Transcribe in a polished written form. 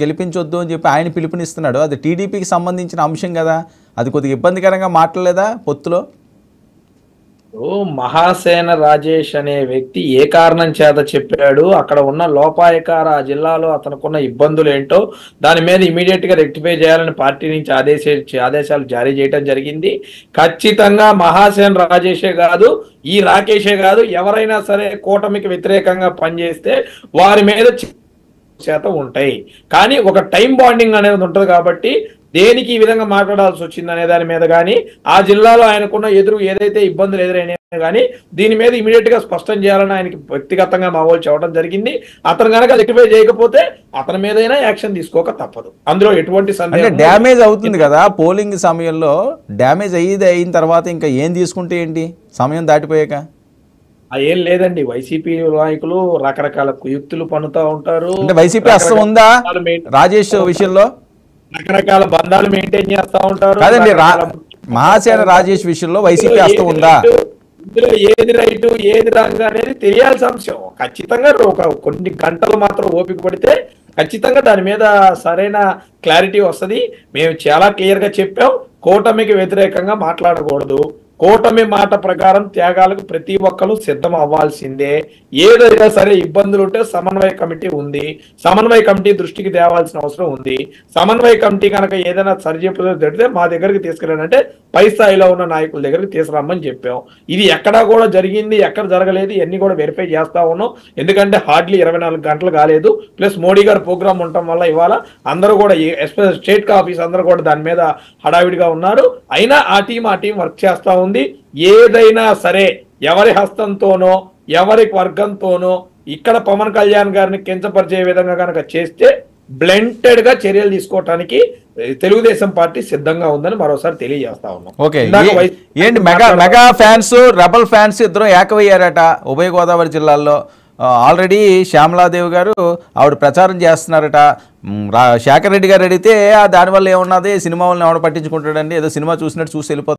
గెలిపించొద్దు అని చెప్పి ఆయన పిలుపునిస్తున్నాడు. అది టీడీపీకి సంబంధించిన అంశం కదా, అది కొద్దిగా ఇబ్బందికరంగా మాట్లాడలేదా పొత్తులో? మహాసేన రాజేష్ అనే వ్యక్తి ఏ కారణం చేత చెప్పాడు, అక్కడ ఉన్న లోపాయకార ఆ జిల్లాలో అతనుకున్న ఇబ్బందులు ఏంటో దాని మీద ఇమీడియట్ గా రెక్టిఫై చేయాలని పార్టీ నుంచి ఆదేశాలు జారీ చేయడం జరిగింది. ఖచ్చితంగా మహాసేన రాజేషే కాదు, ఈ రాకేషే కాదు, ఎవరైనా సరే కూటమికి వ్యతిరేకంగా పనిచేస్తే వారి మీద శాతం ఉంటాయి. కానీ ఒక టైం బాండింగ్ అనేది ఉంటుంది కాబట్టి దేనికి ఈ విధంగా మాట్లాడాల్సి వచ్చింది అనే దాని మీద కానీ, ఆ జిల్లాలో ఆయనకున్న ఏదైతే ఇబ్బందులు ఎదురైనా కానీ దీని మీద ఇమీడియట్ గా స్పష్టం చేయాలని ఆయనకి వ్యక్తిగతంగా మా వాళ్ళు చెప్పడం జరిగింది. అతను కనుక రెక్టిఫై చేయకపోతే అతని మీదైనా యాక్షన్ తీసుకోక తప్పదు. అందులో ఎటువంటి సందేహం. డ్యామేజ్ అవుతుంది కదా పోలింగ్ సమయంలో, డ్యామేజ్ అయిన తర్వాత ఇంకా ఏం తీసుకుంటే ఏంటి సమయం దాటిపోయాక? ఏం లేదండి, వైసీపీ నాయకులు రకరకాల కుయుక్తులు పన్నుతా ఉంటారు. అంటే వైసీపీ అస్తం ఉందా రాజేష్ విషయంలో? రకరకాల బంధాలు మెయింటైన్ చేస్తా ఉంటారు. కాదండి, మహాసేన రాజేష్ విషయంలో వైసీపీ అస్తం ఉందా? ఇందులో ఏది రైటు ఏది రాంగ్ అనేది తెలియాల్సిన అంశం. ఖచ్చితంగా ఒక కొన్ని గంటలు మాత్రం ఓపిక పడితే ఖచ్చితంగా దాని మీద సరైన క్లారిటీ వస్తుంది. మేము చాలా క్లియర్ గా చెప్పాం, కూటమికి వ్యతిరేకంగా మాట్లాడకూడదు. కూటమి మాట ప్రకారం త్యాగాలకు ప్రతి ఒక్కరు సిద్ధం అవ్వాల్సిందే. ఏదైనా సరే ఇబ్బందులు ఉంటే సమన్వయ కమిటీ ఉంది, సమన్వయ కమిటీ దృష్టికి తేవాల్సిన అవసరం ఉంది. సమన్వయ కమిటీ కనుక ఏదైనా సరిచేపులు జరిగితే మా దగ్గరికి తీసుకురానంటే పై స్థాయిలో ఉన్న నాయకుల దగ్గరికి తీసుకురమ్మని చెప్పాం. ఇది ఎక్కడా కూడా జరిగింది, ఎక్కడ జరగలేదు, ఇవన్నీ కూడా వెరిఫై చేస్తా ఉన్నాం. ఎందుకంటే హార్డ్లీ 24 గంటలు కాలేదు. ప్లస్ మోడీ గారు ప్రోగ్రామ్ ఉండటం వల్ల ఇవాళ అందరూ కూడా ఎస్పెషల్ స్టేట్ ఆఫీస్ అందరూ కూడా దాని మీద హడావిడిగా ఉన్నారు. అయినా ఆ టీం వర్క్ చేస్తా ఉంది. ఏదైనా సరే ఎవరి హస్తంతోనో ఎవరి వర్గంతోనో ఇక్కడ పవన్ కళ్యాణ్ గారిని కించపరిచే విధంగా కనుక చేస్తే బ్లెంటెడ్ గా చర్యలు తీసుకోవటానికి తెలుగుదేశం పార్టీ సిద్ధంగా ఉందని మరోసారి తెలియజేస్తా ఉన్నాం. ఓకే, ఏంటి మెగా ఫ్యాన్స్ రెబల్ ఫ్యాన్స్ ఇద్దరు ఏకమయ్యారట ఉభయ గోదావరి జిల్లాల్లో. ఆల్రెడీ శ్యామలాదేవి గారు ఆవిడ ప్రచారం చేస్తున్నారట. శేఖర్ రెడ్డి గారు అడిగితే దానివల్ల ఏమున్నది, సినిమా వాళ్ళని ఎవడ పట్టించుకుంటాడండి, ఏదో సినిమా చూసినట్టు చూసి వెళ్ళిపోతాడు.